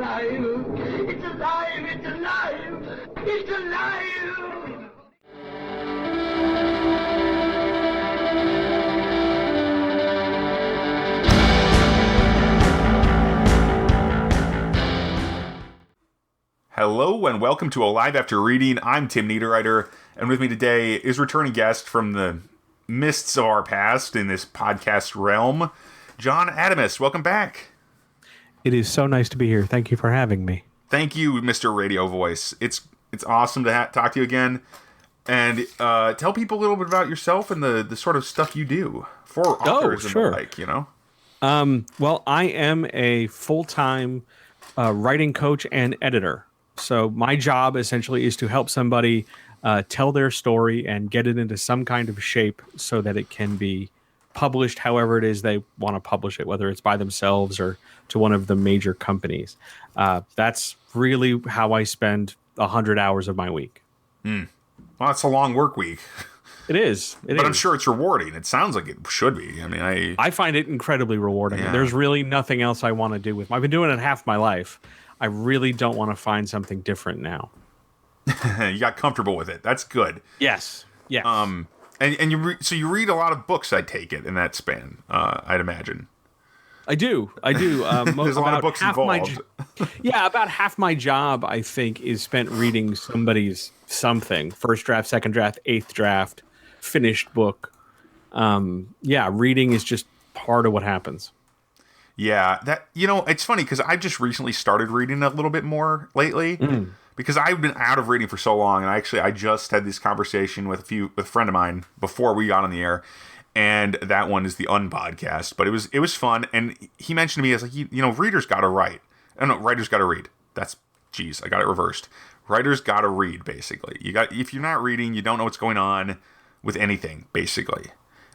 alive! It's alive! It's alive! It's alive! Hello and welcome to Alive After Reading. I'm Tim Niederreiter, and with me today is returning guest from the mists of our past in this podcast realm, John Adamus. Welcome back. It is so nice to be here. Thank you for having me. Thank you, Mr. Radio Voice. It's awesome to talk to you again, and tell people a little bit about yourself and the sort of stuff you do for authors and the like, you know? Well, I am a full-time writing coach and editor. So my job essentially is to help somebody tell their story and get it into some kind of shape so that it can be published however it is they want to publish it, whether it's by themselves or to one of the major companies. That's really how I spend 100 hours of my week. Well, that's a long work week. It is. But I'm sure it's rewarding. It sounds like it should be. I mean, I find it incredibly rewarding. Yeah. There's really nothing else I want to do with it. I've been doing it half my life. I really don't want to find something different now. You got comfortable with it. That's good. Yes. And you read a lot of books, I take it, in that span, I'd imagine. I do. There's a lot of books involved. About half my job, I think, is spent reading somebody's something. First draft, second draft, eighth draft, finished book. Reading is just part of what happens. Yeah, it's funny because I've just recently started reading a little bit more lately because I've been out of reading for so long, and I just had this conversation with a friend of mine before we got on the air, and that one is the Unpodcast, but it was fun, and he mentioned to me, as like, readers got to write. No, writers got to read. I got it reversed. Writers got to read, basically. If you're not reading, you don't know what's going on with anything, basically,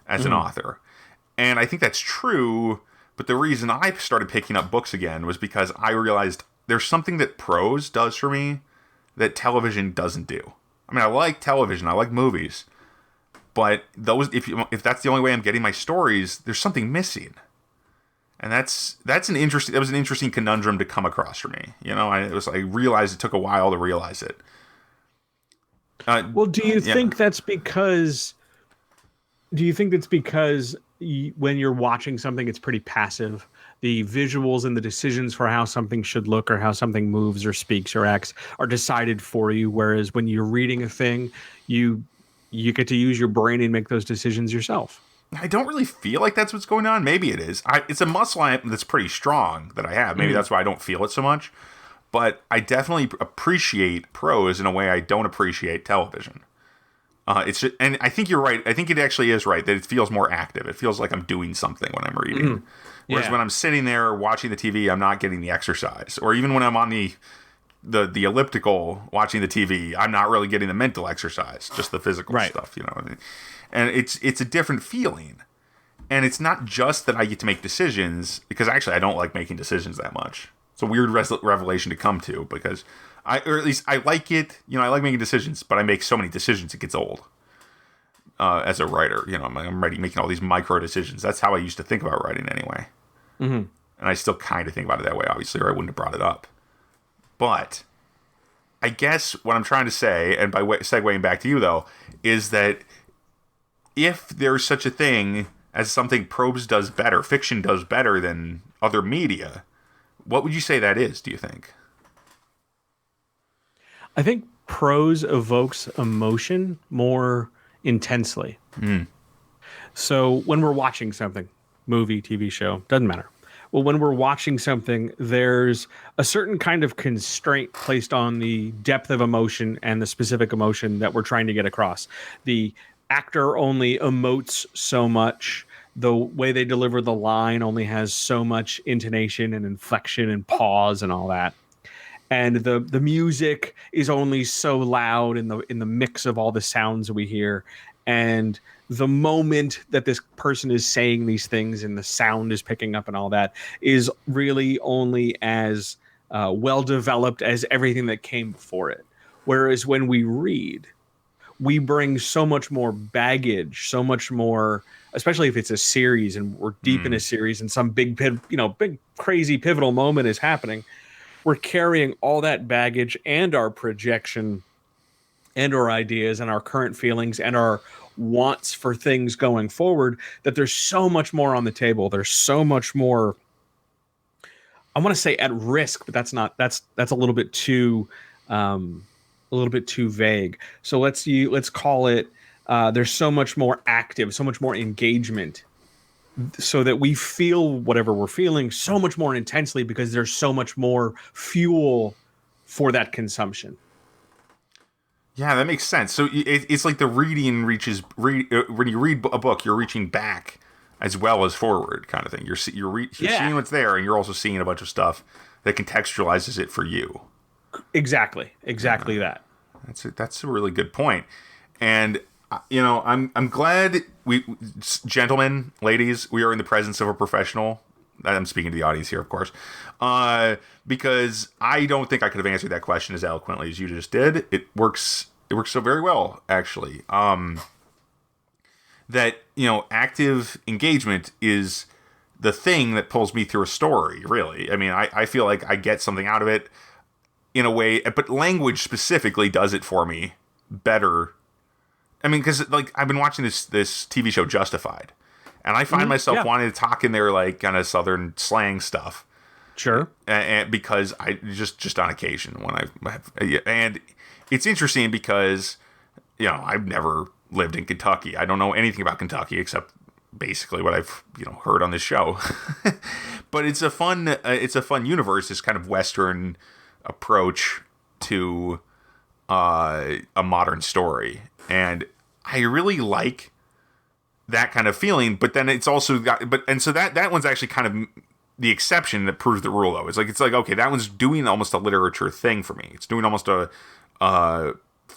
as an author. And I think that's true. But the reason I started picking up books again was because I realized there's something that prose does for me that television doesn't do. I mean, I like television, I like movies, but if that's the only way I'm getting my stories, there's something missing. And that was an interesting conundrum to come across for me. I realized it took a while to realize it. Do you think that's because? Do you think it's because when you're watching something, it's pretty passive? The visuals and the decisions for how something should look or how something moves or speaks or acts are decided for you. Whereas when you're reading a thing, you get to use your brain and make those decisions yourself. I don't really feel like that's what's going on. Maybe it is. It's a muscle that's pretty strong that I have. Maybe that's why I don't feel it so much. But I definitely appreciate prose in a way I don't appreciate television. And I think you're right. I think it actually is right that it feels more active. It feels like I'm doing something when I'm reading. Whereas when I'm sitting there watching the TV, I'm not getting the exercise. Or even when I'm on the elliptical watching the TV, I'm not really getting the mental exercise, just the physical stuff, And it's a different feeling. And it's not just that I get to make decisions, because actually I don't like making decisions that much. It's a weird revelation to come to, because or at least I like it. I like making decisions, but I make so many decisions it gets old. As a writer, I'm making all these micro decisions. That's how I used to think about writing anyway. And I still kind of think about it that way, obviously, or I wouldn't have brought it up. But I guess what I'm trying to say, and by segueing back to you, though, is that if there's such a thing as something prose does better, fiction does better than other media, what would you say that is, do you think? I think prose evokes emotion more intensely. So when we're watching something, movie, TV show, doesn't matter. Well, when we're watching something, there's a certain kind of constraint placed on the depth of emotion and the specific emotion that we're trying to get across. The actor only emotes so much. The way they deliver the line only has so much intonation and inflection and pause and all that. And the music is only so loud in the mix of all the sounds we hear. And the moment that this person is saying these things and the sound is picking up and all that is really only as well developed as everything that came before it. Whereas when we read, we bring so much more baggage, so much more, especially if it's a series and we're deep in a series and some big crazy pivotal moment is happening. we're carrying all that baggage and our projection and our ideas and our current feelings and our wants for things going forward, that there's so much more on the table. There's so much more, I want to say at risk, but that's a little bit too vague. So let's call it there's so much more active, so much more engagement, so that we feel whatever we're feeling so much more intensely because there's so much more fuel for that consumption. Yeah, that makes sense. So it's like the reading when you read a book, you're reaching back as well as forward, kind of thing. You're seeing what's there, and you're also seeing a bunch of stuff that contextualizes it for you. Exactly that. That's a really good point. And I'm glad gentlemen, ladies, we are in the presence of a professional. I'm speaking to the audience here, of course, because I don't think I could have answered that question as eloquently as you just did. It works so very well, actually. That active engagement is the thing that pulls me through a story. Really, I mean, I feel like I get something out of it in a way, but language specifically does it for me better. I mean, because like I've been watching this TV show Justified. And I find myself wanting to talk in their like kind of Southern slang stuff. Sure. And because I just on occasion when and it's interesting because, I've never lived in Kentucky. I don't know anything about Kentucky except basically what I've, heard on this show. But it's a fun universe, this kind of Western approach to a modern story. And I really like that kind of feeling, but then it's also got, so that one's actually kind of the exception that proves the rule, though. It's like okay, that one's doing almost a literature thing for me. It's doing almost a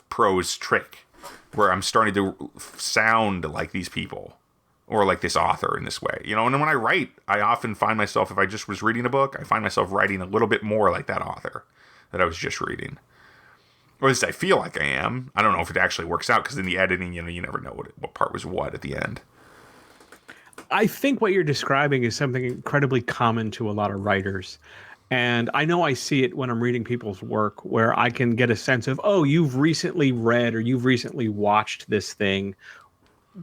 prose trick where I'm starting to sound like these people or like this author in this way, And when I write, I often find myself, if I just was reading a book, I find myself writing a little bit more like that author that I was just reading. Or at least I feel like I am. I don't know if it actually works out because in the editing, you never know what part was what at the end. I think what you're describing is something incredibly common to a lot of writers. And I know I see it when I'm reading people's work where I can get a sense of, oh, you've recently read or you've recently watched this thing,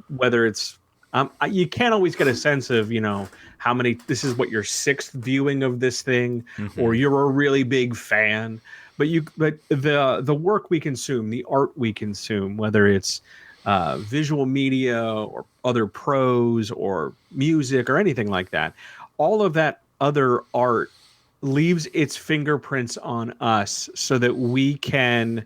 whether it's you can't always get a sense of, how many, this is what your sixth viewing of this thing, or you're a really big fan. But the work we consume, the art we consume, whether it's visual media or other prose or music or anything like that, all of that other art leaves its fingerprints on us so that we can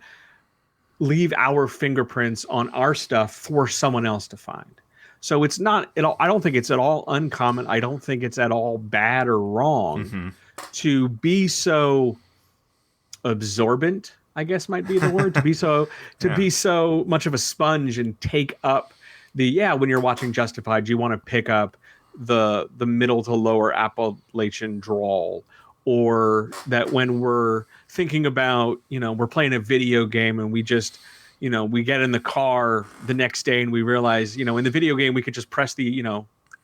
leave our fingerprints on our stuff for someone else to find. So it's not at all, I don't think it's at all uncommon. I don't think it's at all bad or wrong to be so absorbent, I guess might be the word, to be so much of a sponge and take up when you're watching Justified, you want to pick up the middle to lower Appalachian drawl, or that when we're thinking about, we're playing a video game and we just, we get in the car the next day and we realize, in the video game we could just press the,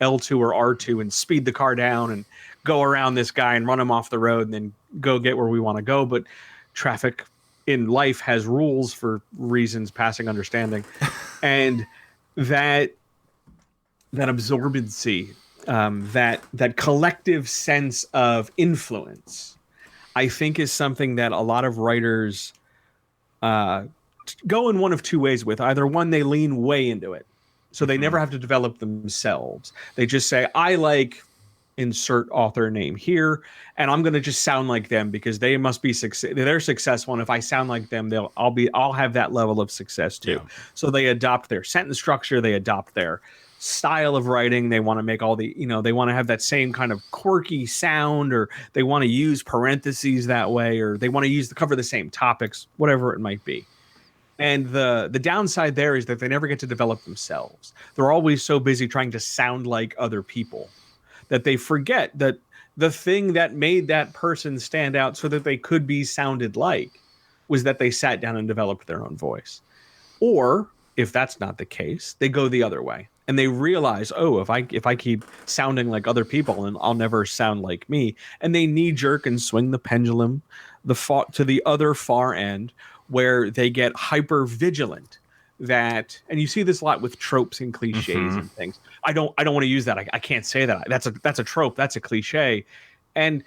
L2 or R2 and speed the car down and go around this guy and run him off the road and then go get where we want to go. But traffic in life has rules for reasons passing understanding. And that absorbency, that collective sense of influence, I think is something that a lot of writers go in one of two ways with. Either one, they lean way into it, so they never have to develop themselves. They just say, I like insert author name here, and I'm going to just sound like them because they must be they're successful, and if I sound like them, I'll have that level of success too. Yeah. So they adopt their sentence structure, they adopt their style of writing. They want to make all the, they want to have that same kind of quirky sound, or they want to use parentheses that way, or they want to cover the same topics, whatever it might be. And the downside there is that they never get to develop themselves. They're always so busy trying to sound like other people that they forget that the thing that made that person stand out so that they could be sounded like was that they sat down and developed their own voice. Or if that's not the case, they go the other way and they realize, oh, if I keep sounding like other people, then I'll never sound like me, and they knee jerk and swing the pendulum to the other far end, where they get hyper vigilant. That, and you see this a lot with tropes and cliches and things. I don't want to use that. I can't say that. That's a trope. That's a cliche. And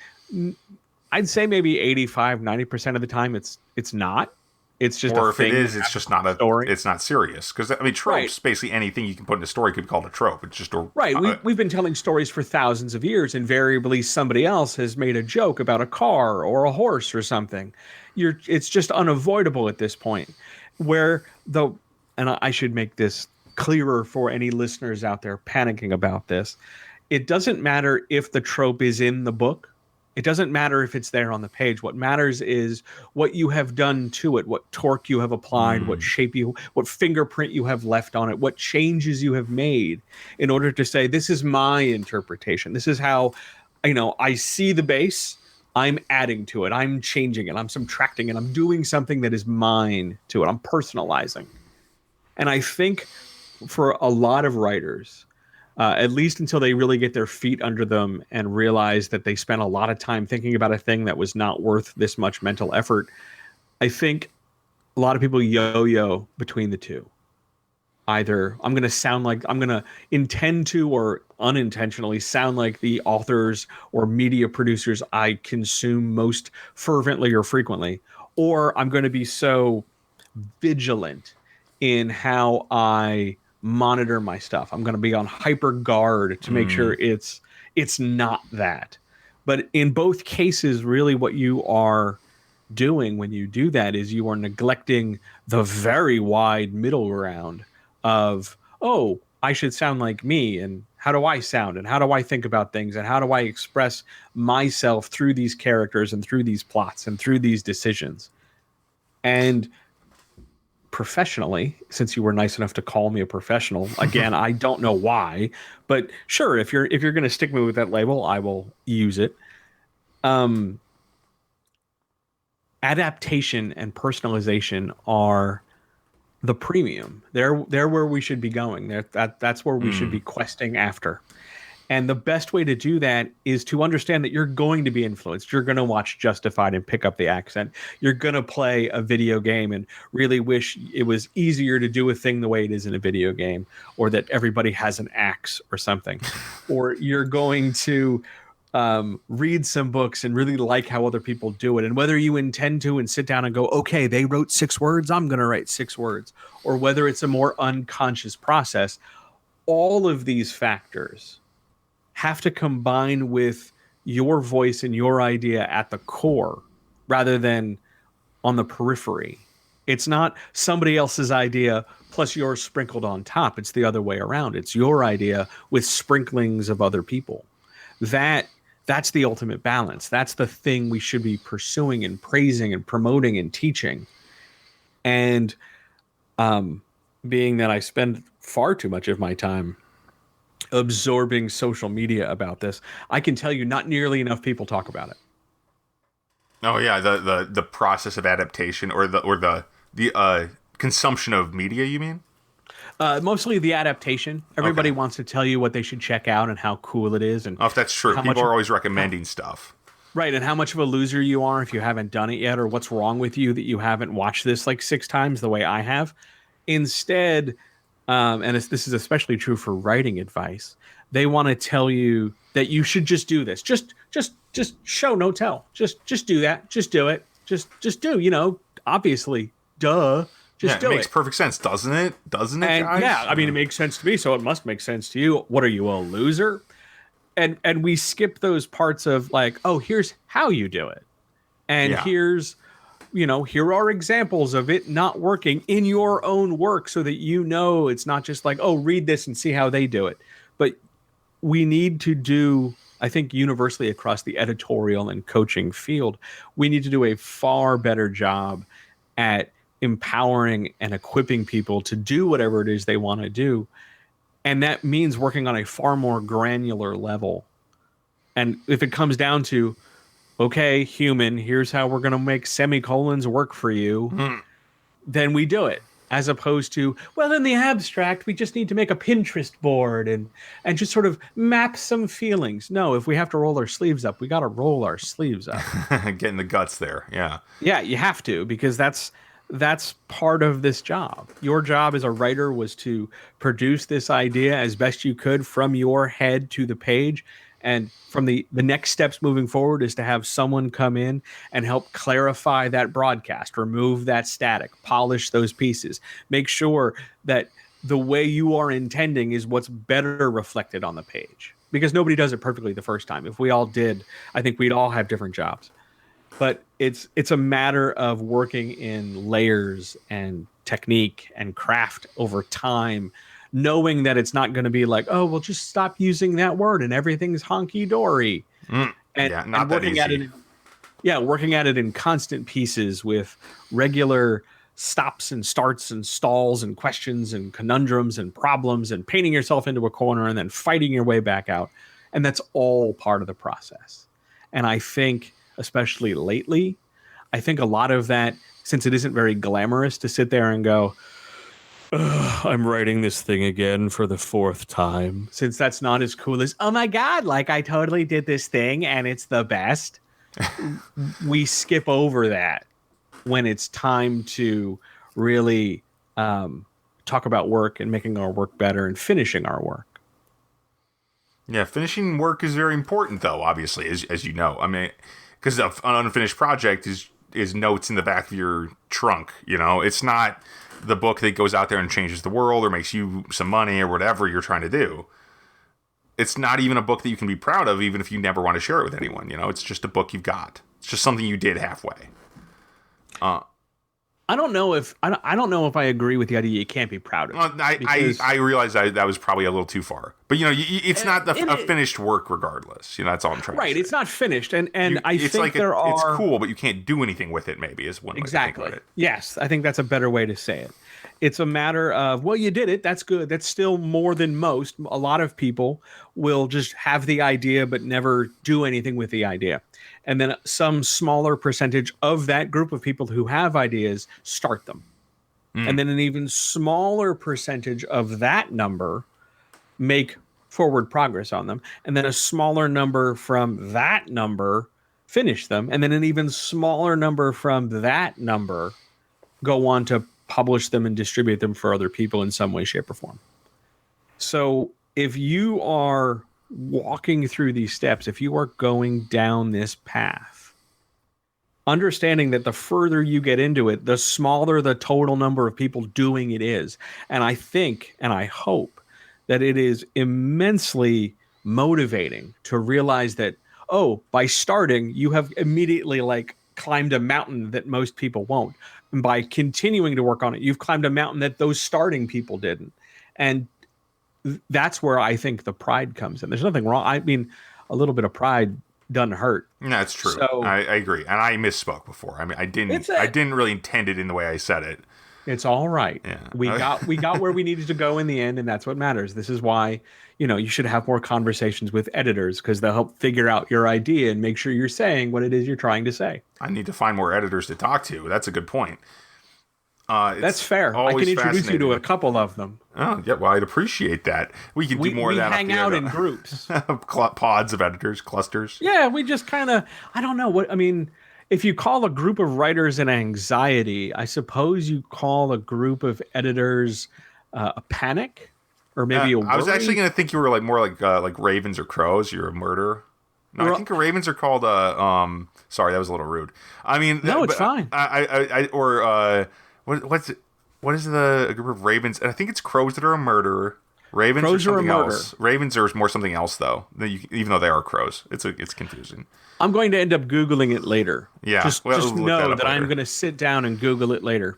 I'd say maybe 85-90% of the time it's not. It's just or a if thing. it is, it's just not a story. It's not serious. Because I mean, tropes, basically anything you can put in a story could be called a trope. It's just a We've been telling stories for thousands of years. Invariably, somebody else has made a joke about a car or a horse or something. It's just unavoidable at this point. And I should make this clearer for any listeners out there panicking about this. It doesn't matter if the trope is in the book. It doesn't matter if it's there on the page. What matters is what you have done to it, what torque you have applied, what fingerprint you have left on it, what changes you have made in order to say, this is my interpretation. This is how, I see the base. I'm adding to it. I'm changing it. I'm subtracting it. I'm doing something that is mine to it. I'm personalizing. And I think for a lot of writers, at least until they really get their feet under them and realize that they spent a lot of time thinking about a thing that was not worth this much mental effort, I think a lot of people yo-yo between the two. Either I'm going to intend to or unintentionally sound like the authors or media producers I consume most fervently or frequently, or I'm going to be so vigilant in how I monitor my stuff. I'm going to be on hyper guard to make sure it's not that. But in both cases, really what you are doing when you do that is you are neglecting the very wide middle ground of, oh, I should sound like me, and how do I sound, and how do I think about things, and how do I express myself through these characters and through these plots and through these decisions. And professionally, since you were nice enough to call me a professional, again, I don't know why, but sure, if you're going to stick me with that label, I will use it. Adaptation and personalization are the premium. They're where we should be going. That's where we should be questing after. And the best way to do that is to understand that you're going to be influenced. You're going to watch Justified and pick up the accent. You're going to play a video game and really wish it was easier to do a thing the way it is in a video game, or that everybody has an axe or something. Or you're going to read some books and really like how other people do it. And whether you intend to and sit down and go, okay, they wrote 6 words, I'm going to write 6 words. Or whether it's a more unconscious process, all of these factors have to combine with your voice and your idea at the core rather than on the periphery. It's not somebody else's idea plus yours sprinkled on top. It's the other way around. It's your idea with sprinklings of other people. That's the ultimate balance. That's the thing we should be pursuing and praising and promoting and teaching. And being that I spend far too much of my time absorbing social media about this, I can tell you not nearly enough people talk about it. Oh yeah, the process of adaptation or the consumption of media, you mean? Mostly the adaptation. Everybody wants to tell you what they should check out and how cool it is. And if that's true, people are always recommending stuff. Right, and how much of a loser you are if you haven't done it yet, or what's wrong with you that you haven't watched this like 6 times the way I have. Instead, and this is especially true for writing advice, they want to tell you that you should just do this. Just show, no tell. Just do that. Just do it. Just do, obviously, duh. Just do it. It makes perfect sense, doesn't it? Doesn't it, guys? Yeah, I mean, it makes sense to me, so it must make sense to you. What are you, a loser? And we skip those parts of like, oh, here's how you do it. And here's, here are examples of it not working in your own work so that it's not just like, oh, read this and see how they do it. But we need to do, I think universally across the editorial and coaching field, we need to do a far better job at empowering and equipping people to do whatever it is they want to do. And that means working on a far more granular level. And if it comes down to, okay, human, here's how we're going to make semicolons work for you, then we do it. as opposed to, well, in the abstract, we just need to make a Pinterest board and just sort of map some feelings. No, if we have to roll our sleeves up, we got to roll our sleeves up. Getting the guts there. Yeah. Yeah, you have to, because that's part of this job. Your job as a writer was to produce this idea as best you could from your head to the page. And from the next steps moving forward is to have someone come in and help clarify that broadcast, remove that static, polish those pieces, make sure that the way you are intending is what's better reflected on the page. Because nobody does it perfectly the first time. If we all did, I think we'd all have different jobs. But it's a matter of working in layers and technique and craft over time, knowing that it's not going to be like, oh, well, just stop using that word and everything's honky-dory. Not working that at easy. working at it in constant pieces with regular stops and starts and stalls and questions and conundrums and problems and painting yourself into a corner and then fighting your way back out. And that's all part of the process. And I think, especially lately, I think a lot of that, since it isn't very glamorous to sit there and go, I'm writing this thing again for the 4th time. Since that's not as cool as, oh my God, like I totally did this thing and it's the best. We skip over that when it's time to really talk about work and making our work better and finishing our work. Yeah, finishing work is very important, though, obviously, as you know. I mean, because an unfinished project is notes in the back of your trunk, you know? It's not the book that goes out there and changes the world or makes you some money or whatever you're trying to do. It's not even a book that you can be proud of, even if you never want to share it with anyone. You know, it's just a book you've got. It's just something you did halfway. I don't know if I agree with the idea you can't be proud of. Well, I realize that was probably a little too far, but you know, it's not a finished work regardless. You know, that's all I'm trying to say. Right, it's not finished, and I it's think like it's cool, but you can't do anything with it. Maybe is one way to think about it. Yes, I think that's a better way to say it. It's a matter of, well, you did it. That's good. That's still more than most. A lot of people will just have the idea but never do anything with the idea. And then some smaller percentage of that group of people who have ideas start them. And then an even smaller percentage of that number make forward progress on them. And then a smaller number from that number finish them. And then an even smaller number from that number go on to publish them and distribute them for other people in some way, shape, or form. So if you are walking through these steps, if you are going down this path, understanding that the further you get into it, the smaller the total number of people doing it is. And I think, and I hope that it is immensely motivating to realize that, oh, by starting, you have immediately like climbed a mountain that most people won't. And by continuing to work on it, you've climbed a mountain that those starting people didn't. And that's where I think the pride comes in. There's nothing wrong. I mean, a little bit of pride doesn't hurt. That's true. So, I agree. And I misspoke before. I mean, I didn't really intend it in the way I said it. It's all right. Yeah. We got where we needed to go in the end, and that's what matters. This is why, you know, you should have more conversations with editors, because they'll help figure out your idea and make sure you're saying what it is you're trying to say. I need to find more editors to talk to. That's a good point. That's fair. I can introduce you to a couple of them. Oh, yeah. Well, I'd appreciate that. We can do more of that. We hang out in groups. Pods of editors, clusters. Yeah, we just kind of, I don't know what, I mean, if you call a group of writers an anxiety, I suppose you call a group of editors a panic, or maybe a worry. I was actually going to think you were like more like ravens or crows. You're a murderer. No, I think ravens are called. Sorry, that was a little rude. I mean, no, it's fine. What is a group of ravens? And I think it's crows that are a murderer. Ravens crows are something else. Ravens are more something else, though. Even though they are crows, it's confusing. I'm going to end up Googling it later. Yeah, just know that I'm going to sit down and Google it later.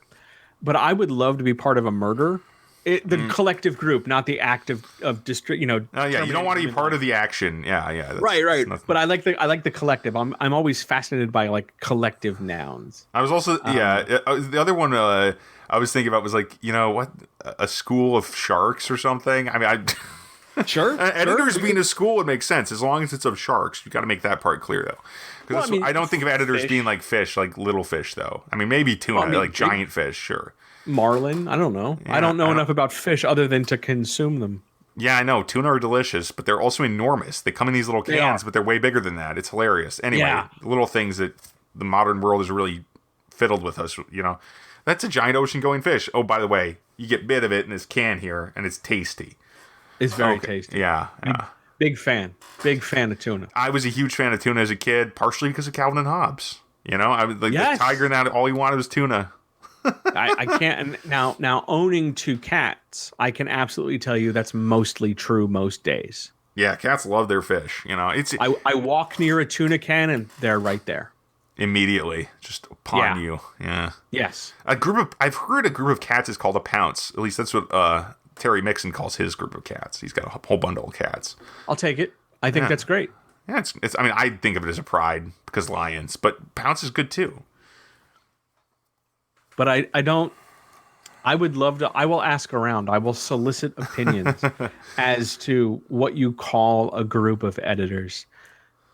But I would love to be part of a murder. The collective group, not the act of district. You know. Oh yeah, you don't want to be part of the action. Yeah. Right. But I like the collective. I'm always fascinated by like collective nouns. I was also the other one I was thinking about was like, you know what, a school of sharks or something. I mean, Sure. Editors being a school would make sense as long as it's of sharks. You got to make that part clear though, because I don't think of editors fish. being like fish, like little fish though. I mean, maybe tuna, like giant fish, sure. Marlin, I don't know. Yeah, I don't know enough about fish other than to consume them. Yeah, I know. Tuna are delicious, but they're also enormous. They come in these little cans, but they're way bigger than that. It's hilarious. Anyway, little things that the modern world is really fiddled with us, you know. That's a giant ocean-going fish. Oh, by the way, you get bit of it in this can here, and it's tasty. It's very tasty. Yeah. Big fan. Big fan of tuna. I was a huge fan of tuna as a kid, partially because of Calvin and Hobbes. You know, I was like the tiger and that, all he wanted was tuna. I can't. Now, owning 2 cats, I can absolutely tell you that's mostly true most days. Yeah, cats love their fish. You know, it's I walk near a tuna can and they're right there. Immediately, just upon you. Yeah. Yes. I've heard a group of cats is called a pounce. At least that's what Terry Mixon calls his group of cats. He's got a whole bundle of cats. I'll take it. I think that's great. Yeah, it's. I mean, I think of it as a pride because lions, but pounce is good too. But I don't. I would love to. I will ask around. I will solicit opinions as to what you call a group of editors.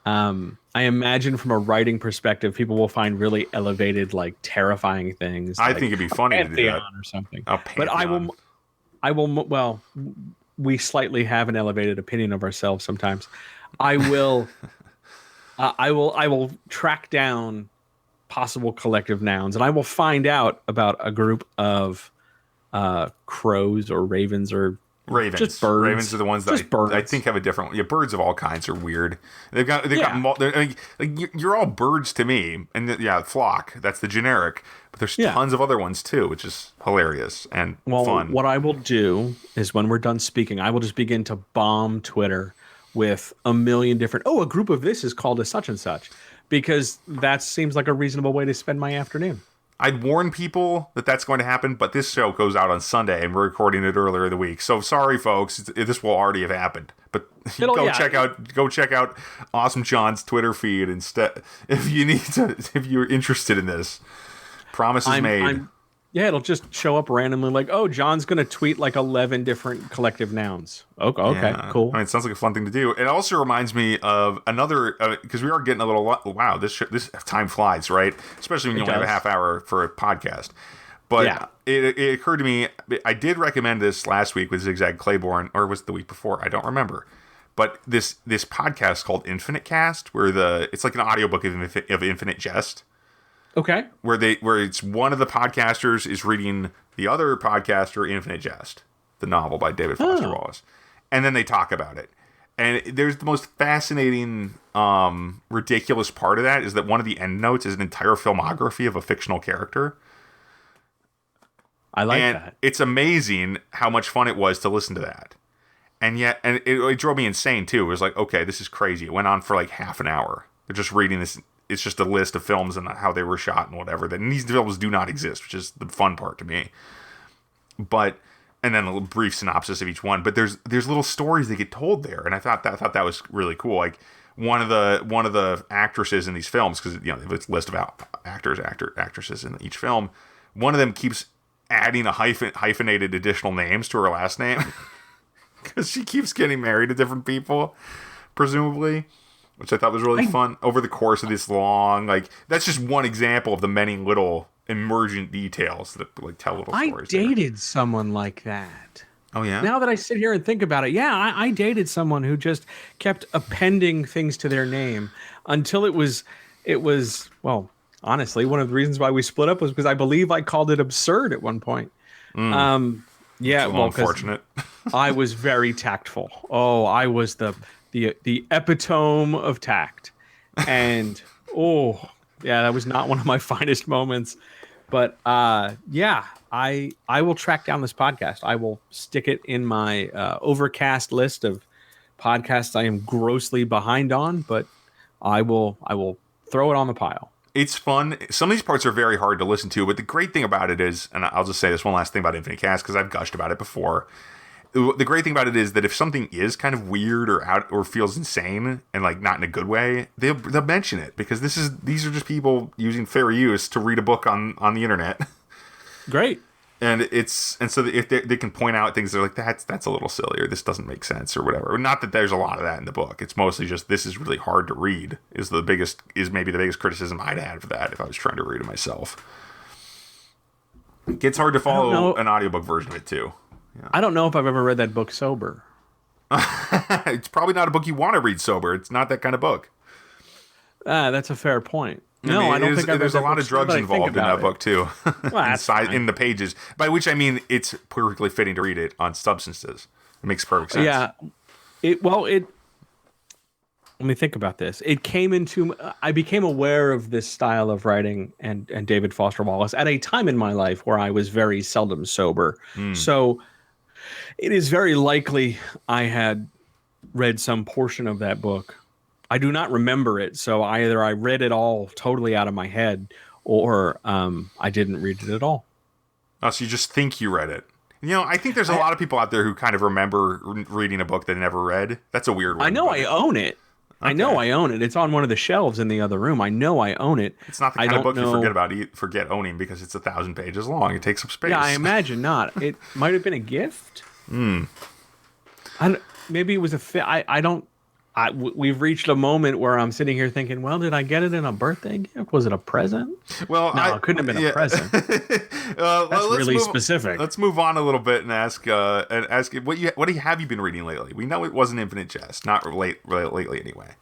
I imagine from a writing perspective, people will find really elevated, like terrifying things. I think it'd be funny to do that or something. But I will. Well, we slightly have an elevated opinion of ourselves sometimes. I will. I will track down possible collective nouns, and I will find out about a group of crows or ravens or just birds. Ravens are the ones that I think have a different. Yeah, birds of all kinds are weird. They've got. You're all birds to me, and flock. That's the generic. But there's tons of other ones too, which is hilarious and fun. What I will do is when we're done speaking, I will just begin to bomb Twitter with a million different. Oh, a group of this is called a such and such. Because that seems like a reasonable way to spend my afternoon. I'd warn people that that's going to happen, but this show goes out on Sunday, and we're recording it earlier in the week. So sorry, folks, this will already have happened. But check out Awesome John's Twitter feed instead if you're interested in this. Promise is made. It'll just show up randomly like, oh, John's going to tweet like 11 different collective nouns. Okay, cool. I mean, it sounds like a fun thing to do. It also reminds me of another, because we are getting a little, wow, this time flies, right? Especially when you only have a half hour for a podcast. But it occurred to me, I did recommend this last week with Zigzag Claiborne, or was it the week before? I don't remember. But this podcast called Infinite Cast, where it's like an audiobook of Infinite Jest. Okay. Where it's one of the podcasters is reading the other podcaster Infinite Jest, the novel by David Foster Wallace. And then they talk about it. And there's the most fascinating, ridiculous part of that is that one of the endnotes is an entire filmography of a fictional character. I like that. It's amazing how much fun it was to listen to that. And it drove me insane too. It was like, okay, this is crazy. It went on for like half an hour. They're just reading this. It's just a list of films and how they were shot and whatever. And these films do not exist, which is the fun part to me. And then a brief synopsis of each one. But there's little stories that get told there, and I thought that was really cool. Like one of the actresses in these films, because it's a list of actresses in each film. One of them keeps adding a hyphenated additional names to her last name because she keeps getting married to different people, presumably. Which I thought was really fun over the course of this long, that's just one example of the many little emergent details that tell little stories. I dated someone like that. Oh yeah. Now that I sit here and think about it, I dated someone who just kept appending things to their name until it was well, honestly, one of the reasons why we split up was because I believe I called it absurd at one point. Unfortunate. I was very tactful. Oh, I was the epitome of tact, and that was not one of my finest moments. But I will track down this podcast. I will stick it in my overcast list of podcasts I am grossly behind on, but I will throw it on the pile. It's fun. Some of these parts are very hard to listen to, but the great thing about it is, and I'll just say this one last thing about Infinite Cast because I've gushed about it before. The great thing about it is that if something is kind of weird or out or feels insane and not in a good way, they'll mention it because these are just people using fair use to read a book on the internet. Great. And so if they can point out things, they're like, that's a little silly, or this doesn't make sense, or whatever. Not that there's a lot of that in the book. It's mostly just, this is really hard to read, is maybe the biggest criticism I'd had for that if I was trying to read it myself. It gets hard to follow an audiobook version of it too. Yeah. I don't know if I've ever read that book sober. It's probably not a book you want to read sober. It's not that kind of book. That's a fair point. No, I don't think there's a lot of drugs involved in that book too. Well, in the pages, by which I mean it's perfectly fitting to read it on substances. It makes perfect sense. Yeah. Let me think about this. I became aware of this style of writing and David Foster Wallace at a time in my life where I was very seldom sober. So it is very likely I had read some portion of that book. I do not remember it, so either I read it all totally out of my head, or I didn't read it at all. Oh, so you just think you read it. I think there's a lot of people out there who kind of remember reading a book they never read. That's a weird one. I know I own it. Okay. I know I own it. It's on one of the shelves in the other room. I know I own it. It's not the kind of book you forget owning because it's 1,000 pages long. It takes up space. Yeah, I imagine not. It might have been a gift. Maybe it was a fit. I don't. We've reached a moment where I'm sitting here thinking, well, did I get it in a birthday gift? Was it a present? Well, no, it couldn't have been a present. That's really specific. Let's move on a little bit and ask what have you been reading lately? We know it wasn't Infinite Jest, not lately anyway.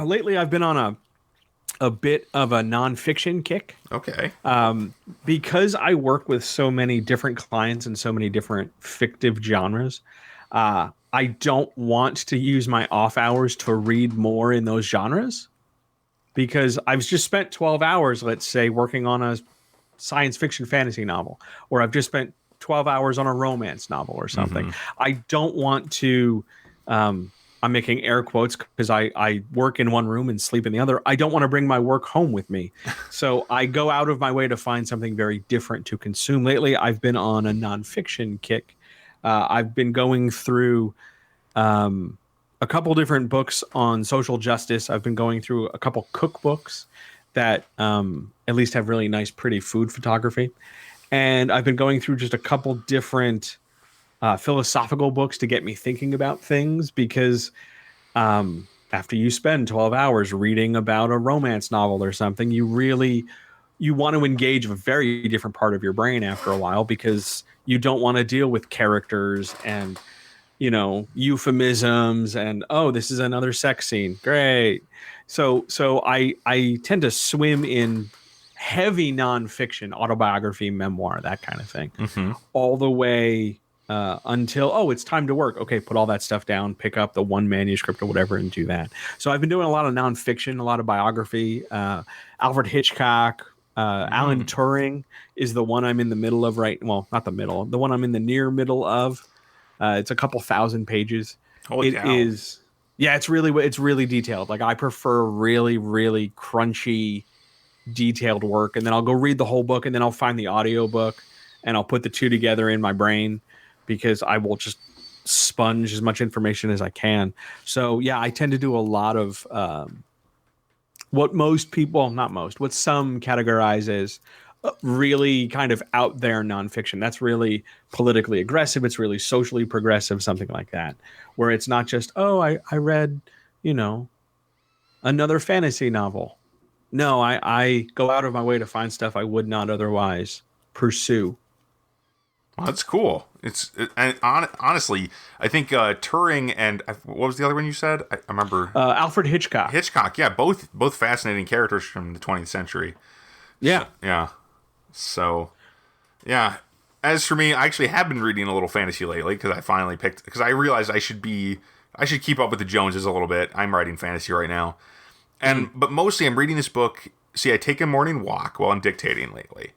Lately I've been on a bit of a nonfiction kick. Okay. Because I work with so many different clients and so many different fictive genres. I don't want to use my off hours to read more in those genres because I've just spent 12 hours, let's say, working on a science fiction fantasy novel, or I've just spent 12 hours on a romance novel or something. Mm-hmm. I don't want to, I'm making air quotes because I work in one room and sleep in the other. I don't want to bring my work home with me. So I go out of my way to find something very different to consume. Lately, I've been on a nonfiction kick. I've been going through a couple different books on social justice. I've been going through a couple cookbooks that at least have really nice, pretty food photography. And I've been going through just a couple different philosophical books to get me thinking about things because after you spend 12 hours reading about a romance novel or something, you want to engage a very different part of your brain after a while because you don't want to deal with characters and, euphemisms and, oh, this is another sex scene. Great. So I tend to swim in heavy nonfiction, autobiography, memoir, that kind of thing, all the way until, it's time to work. Okay, put all that stuff down, pick up the one manuscript or whatever and do that. So I've been doing a lot of nonfiction, a lot of biography, Alfred Hitchcock, Alan Turing is the one I'm in the middle of not the middle, the one I'm in the near middle of. It's a couple thousand pages. Holy cow. It's really detailed. Like I prefer really, really crunchy, detailed work. And then I'll go read the whole book and then I'll find the audio book and I'll put the two together in my brain because I will just sponge as much information as I can. So yeah, I tend to do a lot of, what some categorize as really kind of out there nonfiction. That's really politically aggressive. It's really socially progressive, something like that, where it's not just, I read, another fantasy novel. No, I go out of my way to find stuff I would not otherwise pursue. Well, that's cool. Honestly, I think Turing and what was the other one you said? I remember Alfred Hitchcock. Hitchcock, yeah, both fascinating characters from the 20th century. Yeah, yeah. So, yeah. As for me, I actually have been reading a little fantasy lately because I realized I should keep up with the Joneses a little bit. I'm writing fantasy right now, but mostly I'm reading this book. See, I take a morning walk while I'm dictating lately.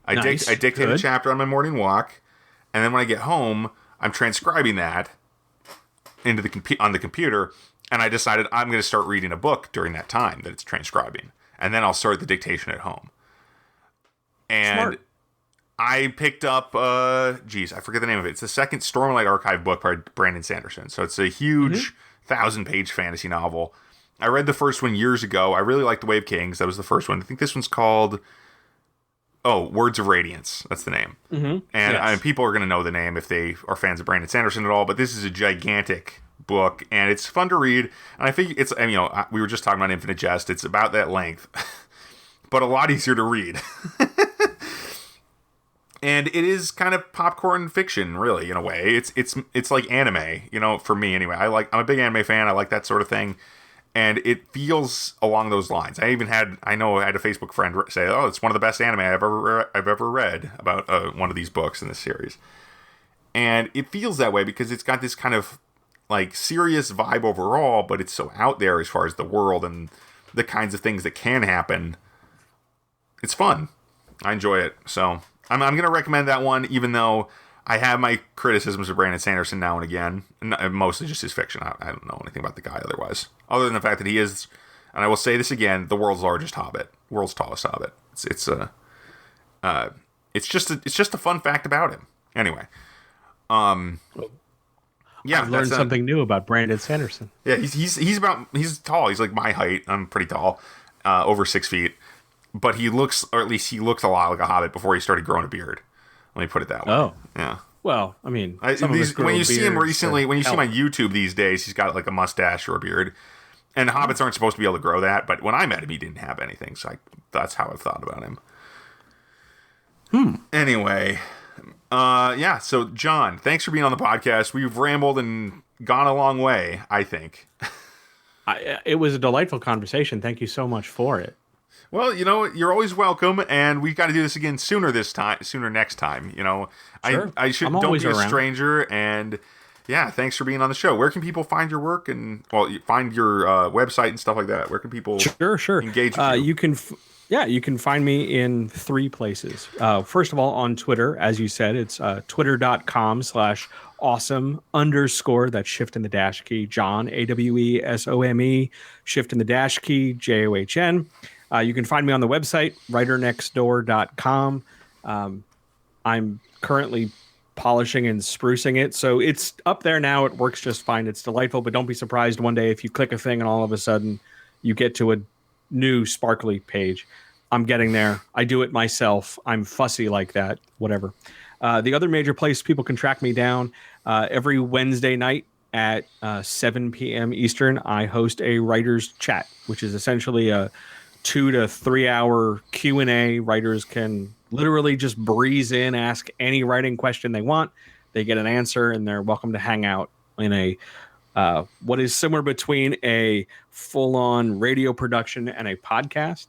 I dictate a chapter on my morning walk, and then when I get home, I'm transcribing that on the computer, and I decided I'm going to start reading a book during that time that it's transcribing, and then I'll start the dictation at home. And smart. I picked up, I forget the name of it. It's the second Stormlight archive book by Brandon Sanderson. So it's a huge 1,000-page fantasy novel. I read the first one years ago. I really liked The Way of Kings. That was the first one. I think this one's called Words of Radiance. That's the name. Mm-hmm. And people are going to know the name if they are fans of Brandon Sanderson at all. But this is a gigantic book, and it's fun to read. And I think it's, we were just talking about Infinite Jest. It's about that length, but a lot easier to read. And it is kind of popcorn fiction, really, in a way. It's like anime, for me anyway. I'm a big anime fan. I like that sort of thing. And it feels along those lines. I had a Facebook friend say, "Oh, it's one of the best anime I've ever read about one of these books in this series." And it feels that way because it's got this kind of like serious vibe overall, but it's so out there as far as the world and the kinds of things that can happen. It's fun. I enjoy it. So I'm going to recommend that one, even though I have my criticisms of Brandon Sanderson now and again, and mostly just his fiction. I don't know anything about the guy otherwise, other than the fact that he is, and I will say this again, the world's largest hobbit, world's tallest hobbit. It's just a fun fact about him. Anyway, yeah, I've learned something new about Brandon Sanderson. Yeah, he's tall. He's like my height. I'm pretty tall, over 6 feet, but he looks a lot like a hobbit before he started growing a beard. Let me put it that way. Oh. Yeah. Well, I mean, when you see him recently, when you see him on YouTube these days, he's got like a mustache or a beard. And hobbits aren't supposed to be able to grow that, but when I met him, he didn't have anything. So that's how I've thought about him. Anyway, yeah. So, John, thanks for being on the podcast. We've rambled and gone a long way, I think. It was a delightful conversation. Thank you so much for it. Well, you're always welcome, and we've got to do this again sooner next time. Sure. Don't be a stranger, and yeah, thanks for being on the show. Where can people find your work and find your website and stuff like that? Where can people engage with you? You can find me in 3 places. First of all, on Twitter, as you said, it's twitter.com/awesome_ that's shift in the dash key John AWESOME, shift in the dash key JOHN. You can find me on the website, writernextdoor.com. I'm currently polishing and sprucing it, so it's up there now. It works just fine. It's delightful, but don't be surprised one day if you click a thing and all of a sudden you get to a new sparkly page. I'm getting there. I do it myself. I'm fussy like that. Whatever. The other major place people can track me down, every Wednesday night at 7 p.m. Eastern, I host a writer's chat, which is essentially a 2 to 3 hour Q&A. Writers can literally just breeze in, ask any writing question they want. They get an answer, and they're welcome to hang out in a what is similar between a full-on radio production and a podcast.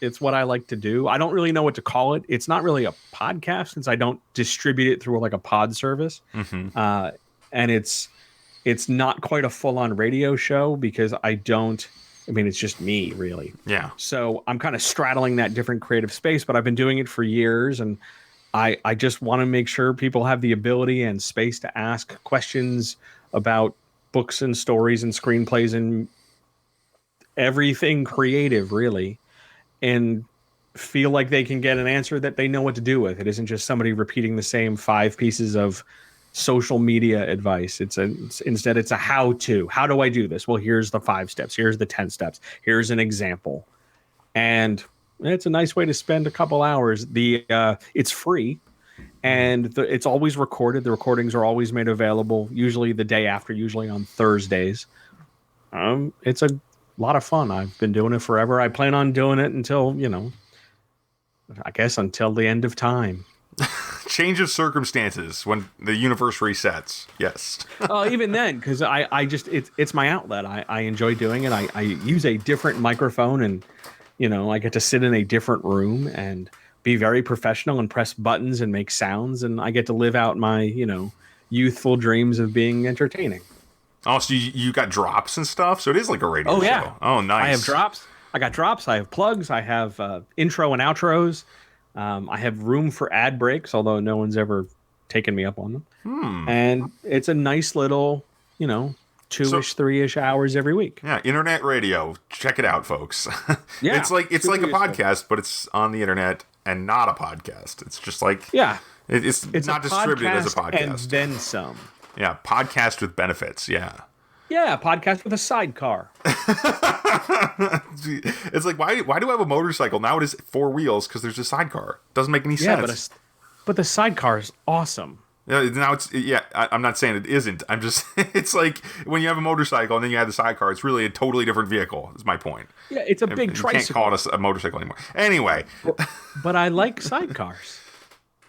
It's what I like to do. I don't really know what to call it. It's not really a podcast since I don't distribute it through like a pod service. And it's not quite a full-on radio show because it's just me, really. Yeah. So I'm kind of straddling that different creative space, but I've been doing it for years, and I just want to make sure people have the ability and space to ask questions about books and stories and screenplays and everything creative, really, and feel like they can get an answer that they know what to do with. It isn't just somebody repeating the same 5 pieces of social media advice. Instead it's a how-to. How do I do this? Well, here's the 5 steps. Here's the 10 steps. Here's an example. And it's a nice way to spend a couple hours. It's free, and it's always recorded. The recordings are always made available, usually the day after, usually on Thursdays. It's a lot of fun. I've been doing it forever. I plan on doing it until the end of time. Change of circumstances when the universe resets. Yes. Even then, because it's my outlet. I enjoy doing it. I use a different microphone, and I get to sit in a different room and be very professional and press buttons and make sounds, and I get to live out my youthful dreams of being entertaining. Oh, so you got drops and stuff? So it is like a radio show. Yeah. Oh, nice. I have drops. I got drops. I have plugs. I have intro and outros. I have room for ad breaks, although no one's ever taken me up on them. And it's a nice little, 2-ish, 3-ish hours every week. Yeah, internet radio. Check it out, folks. Yeah, it's like a podcast, but it's on the internet and not a podcast. It's just like it's not distributed as a podcast. And then some. Yeah, podcast with benefits. Yeah. Yeah, podcast with a sidecar. It's like, why do I have a motorcycle? Now it is 4 wheels because there's a sidecar. Doesn't make any sense. But the sidecar is awesome. Now I'm not saying it isn't. I'm just, it's like when you have a motorcycle and then you have the sidecar, it's really a totally different vehicle, is my point. Yeah, it's a big tricycle. You can't call it a motorcycle anymore. Anyway. But I like sidecars.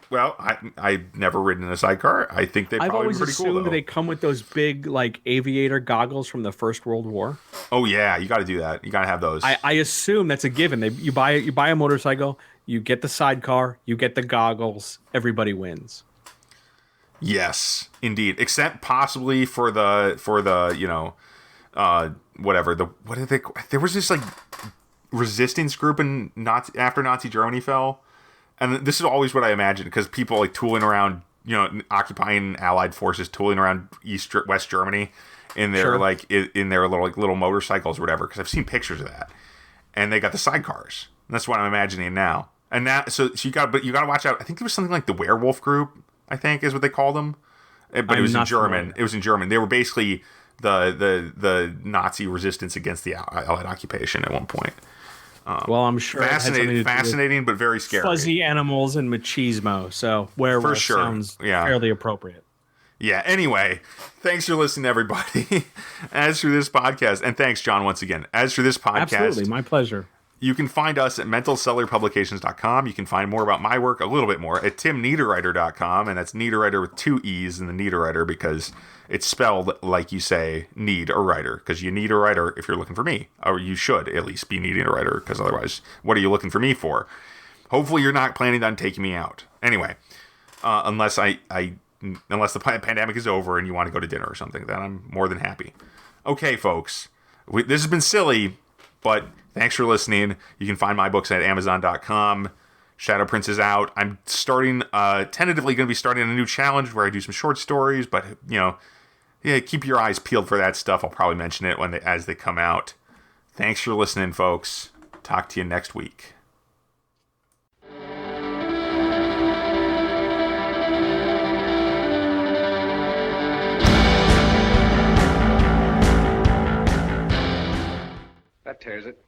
Well, I've never ridden in a sidecar. I think they probably be pretty cool, though. I've always assumed they come with those big, like, aviator goggles from the First World War. Oh, yeah. You got to do that. You got to have those. I assume that's a given. You buy a motorcycle, you get the sidecar, you get the goggles, everybody wins. Yes, indeed. Except possibly for the whatever. What did they? There was this like resistance group in after Nazi Germany fell, and this is always what I imagine because people like tooling around, occupying Allied forces, tooling around West Germany in their in their little motorcycles or whatever. Because I've seen pictures of that, and they got the sidecars. And that's what I'm imagining now. And now, so you got to watch out. I think there was something like the Werewolf Group, I think is what they called them, but it was in German. Familiar. It was in German. They were basically the Nazi resistance against the Allied occupation at one point. Well, I'm sure fascinating, but very scary. Fuzzy animals and machismo. So werewolf sounds fairly appropriate. Yeah. Anyway, thanks for listening, everybody. As for this podcast, and thanks, John, once again. As for this podcast, absolutely, my pleasure. You can find us at mentalcellularpublications.com. You can find more about my work, a little bit more, at timniederreiter.com, and that's Niederreiter with 2 E's in the Niederreiter because it's spelled like you say need a writer, because you need a writer if you're looking for me, or you should at least be needing a writer, because otherwise, what are you looking for me for? Hopefully you're not planning on taking me out. Anyway, unless unless the pandemic is over and you want to go to dinner or something, then I'm more than happy. Okay, folks, this has been silly, but thanks for listening. You can find my books at Amazon.com. Shadow Prince is out. I'm tentatively going to be starting a new challenge where I do some short stories, but, keep your eyes peeled for that stuff. I'll probably mention it as they come out. Thanks for listening, folks. Talk to you next week. That tears it.